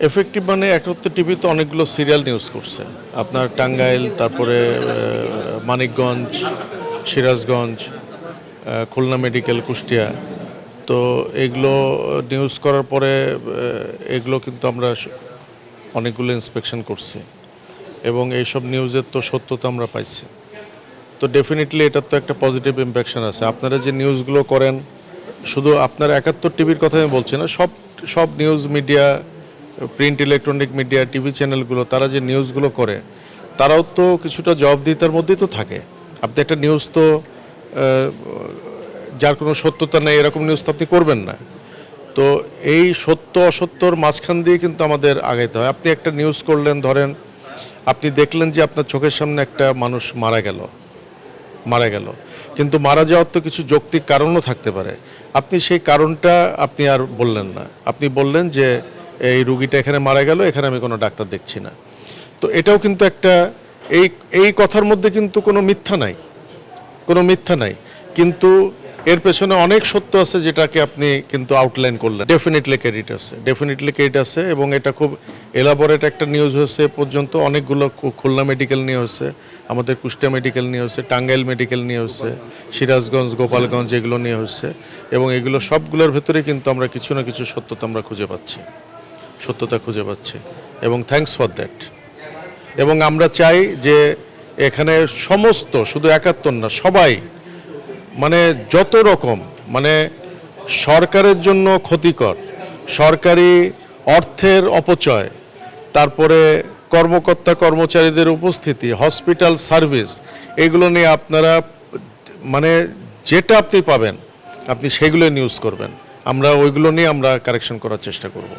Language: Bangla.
এফেক্টিভ মানে একত্র টিভিতে অনেকগুলো সিরিয়াল নিউজ করছে আপনার টাঙ্গাইল, তারপরে মানিকগঞ্জ, সিরাজগঞ্জ, খুলনা মেডিকেল, কুষ্টিয়া। তো এগুলো নিউজ করার পরে এগুলো কিন্তু আমরা অনেকগুলো ইন্সপেকশন করছি এবং এইসব নিউজের তো সত্যতা আমরা পাইছি। তো ডেফিনেটলি এটার তো একটা পজিটিভ ইম্প্যাকশন আছে। আপনারা যে নিউজগুলো করেন, শুধু আপনার ৭১ টিভির কথা আমি বলছি না, সব news media, print electronic media, TV চ্যানেলগুলো, তারা যে নিউজগুলো করে তারাও তো কিছুটা জবাবদিহিতার মধ্যেই তো থাকে। আপনি একটা নিউজ তো যার কোনো সত্যতা নেই এরকম নিউজ তো আপনি করবেন না। তো এই সত্য অসত্যর মাঝখান দিয়ে কিন্তু আমাদের আগাইতে হয়। আপনি একটা নিউজ করলেন, ধরেন আপনি দেখলেন যে আপনার চোখের সামনে একটা মানুষ মারা গেল, কিন্তু মারা যাওয়ার তো কিছু যৌক্তিক কারণও থাকতে পারে। আপনি সেই কারণটা আপনি আর বললেন না, আপনি বললেন যে এই রুগীটা এখানে মারা গেল, এখানে আমি কোনো ডাক্তার দেখছি না। তো এটাও কিন্তু একটা, এই কথার মধ্যে কিন্তু কোনো মিথ্যা নাই, কিন্তু এর পেছনে অনেক সত্য আছে যেটাকে আপনি কিন্তু আউটলাইন করলেন। ডেফিনেটলি ক্রেডিট আছে এবং এটা খুব এলাবোরেট একটা নিউজ হয়েছে। পর্যন্ত অনেকগুলো খুলনা মেডিকেল নিয়ে হয়েছে, আমাদের কুষ্টিয়া মেডিকেল নিয়ে হয়েছে, টাঙ্গাইল মেডিকেল নিয়ে হয়েছে, সিরাজগঞ্জ, গোপালগঞ্জ, এগুলো নিয়ে হয়েছে এবং এগুলো সবগুলোর ভেতরে কিন্তু আমরা কিছু না কিছু সত্যতা খুঁজে পাচ্ছি এবং থ্যাঙ্কস ফর দ্যাট। এবং আমরা চাই যে এখানে সমস্ত, শুধু ৭১ না, সবাই, মানে যত রকম, মানে সরকারের জন্য ক্ষতিকর, সরকারি অর্থের অপচয়, তারপরে কর্মকর্তা কর্মচারীদের উপস্থিতি, হসপিটাল সার্ভিস, এগুলো নিয়ে আপনারা মানে যেটা আপনি পাবেন আপনি সেগুলো নিউজ করবেন। আমরা ওইগুলো নিয়ে আমরা কারেকশন করার চেষ্টা করব।